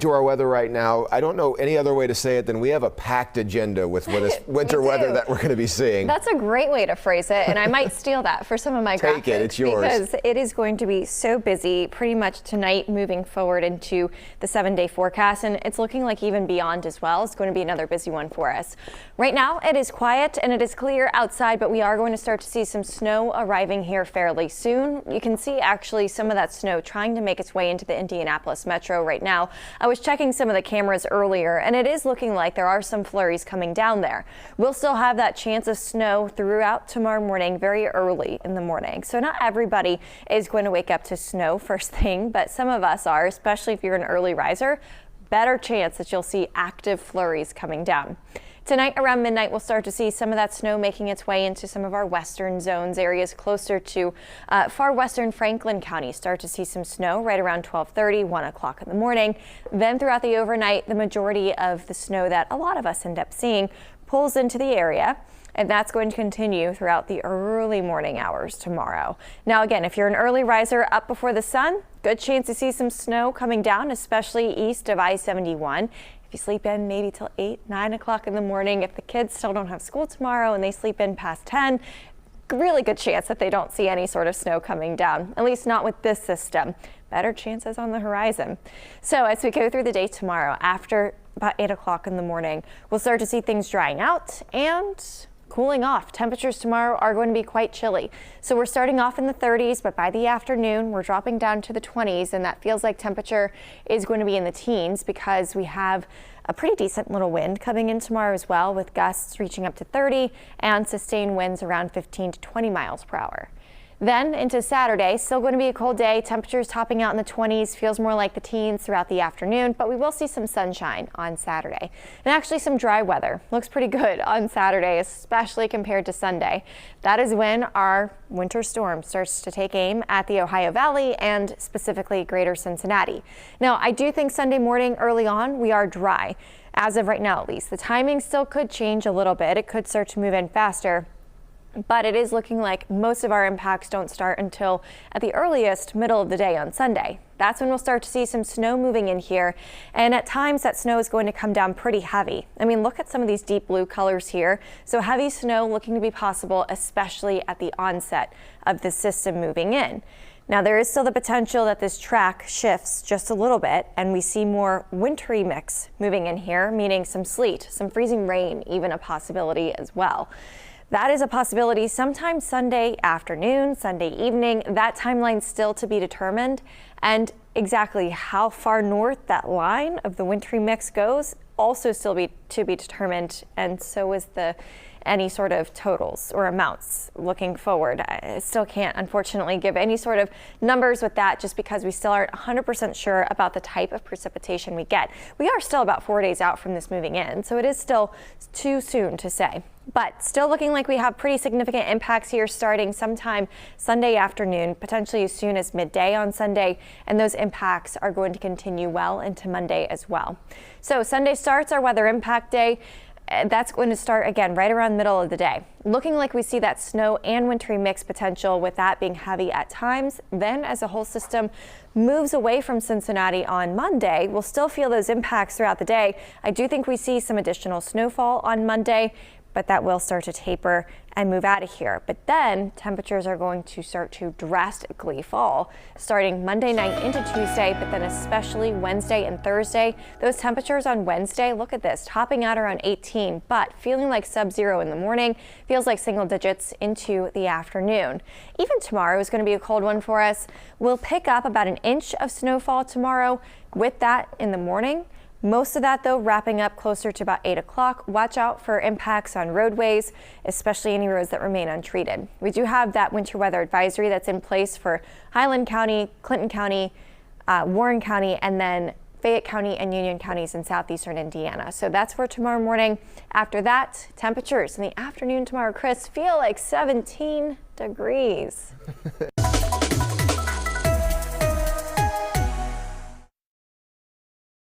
To our weather right now, I don't know any other way to say it than we have a packed agenda with what is winter weather that we're going to be seeing. That's a great way to phrase it, and I might steal that for some of my graphics. Take it, it's yours. Because it is going to be so busy pretty much tonight moving forward into the 7-day forecast, and it's looking like even beyond as well. It's going to be another busy one for us. Right now it is quiet and it is clear outside, but we are going to start to see some snow arriving here fairly soon. You can see actually some of that snow trying to make its way into the Indianapolis metro right now. I was checking some of the cameras earlier, and it is looking like there are some flurries coming down there. We'll still have that chance of snow throughout tomorrow morning, very early in the morning. So not everybody is going to wake up to snow first thing, but some of us are, especially if you're an early riser. Better chance that you'll see active flurries coming down. Tonight around midnight, we'll start to see some of that snow making its way into some of our western zones, areas closer to far western Franklin County. Start to see some snow right around 12:30, 1 o'clock in the morning. Then throughout the overnight, the majority of the snow that a lot of us end up seeing pulls into the area. And that's going to continue throughout the early morning hours tomorrow. Now, again, if you're an early riser up before the sun, good chance to see some snow coming down, especially east of I-71. If you sleep in maybe till 8, 9 o'clock in the morning, if the kids still don't have school tomorrow and they sleep in past 10, really good chance that they don't see any sort of snow coming down, at least not with this system. Better chances on the horizon. So as we go through the day tomorrow, after about 8 o'clock in the morning, we'll start to see things drying out and cooling off. Temperatures tomorrow are going to be quite chilly. So we're starting off in the 30s, but by the afternoon, we're dropping down to the 20s, and that feels like temperature is going to be in the teens because we have a pretty decent little wind coming in tomorrow as well, with gusts reaching up to 30 and sustained winds around 15 to 20 miles per hour. Then into Saturday, still going to be a cold day. Temperatures topping out in the 20s, feels more like the teens throughout the afternoon, but we will see some sunshine on Saturday. And actually some dry weather. Looks pretty good on Saturday, especially compared to Sunday. That is when our winter storm starts to take aim at the Ohio Valley and specifically greater Cincinnati. Now, I do think Sunday morning early on, we are dry. As of right now, at least. The timing still could change a little bit. It could start to move in faster. But it is looking like most of our impacts don't start until at the earliest middle of the day on Sunday. That's when we'll start to see some snow moving in here. And at times that snow is going to come down pretty heavy. I mean, look at some of these deep blue colors here. So heavy snow looking to be possible, especially at the onset of the system moving in. Now, there is still the potential that this track shifts just a little bit and we see more wintry mix moving in here, meaning some sleet, some freezing rain, even a possibility as well. That is a possibility sometime Sunday afternoon, Sunday evening. That timeline still to be determined, and exactly how far north that line of the wintry mix goes also still to be determined, and so is any sort of totals or amounts looking forward. I still can't, unfortunately, give any sort of numbers with that just because we still aren't 100% sure about the type of precipitation we get. We are still about 4 days out from this moving in, so it is still too soon to say. But still looking like we have pretty significant impacts here starting sometime Sunday afternoon, potentially as soon as midday on Sunday, and those impacts are going to continue well into Monday as well. So Sunday starts our weather impact day. That's going to start again right around middle of the day. Looking like we see that snow and wintry mix potential, with that being heavy at times. Then as the whole system moves away from Cincinnati on Monday, we'll still feel those impacts throughout the day. I do think we see some additional snowfall on Monday, but that will start to taper and move out of here. But then temperatures are going to start to drastically fall starting Monday night into Tuesday, but then especially Wednesday and Thursday. Those temperatures on Wednesday, look at this, topping out around 18, but feeling like sub-zero in the morning, feels like single digits into the afternoon. Even tomorrow is going to be a cold one for us. We'll pick up about an inch of snowfall tomorrow with that in the morning. Most of that, though, wrapping up closer to about 8 o'clock. Watch out for impacts on roadways, especially any roads that remain untreated. We do have that winter weather advisory that's in place for Highland County, Clinton County, Warren County, and then Fayette County and Union counties in southeastern Indiana. So that's for tomorrow morning. After that, temperatures in the afternoon tomorrow, Chris, feel like 17 degrees.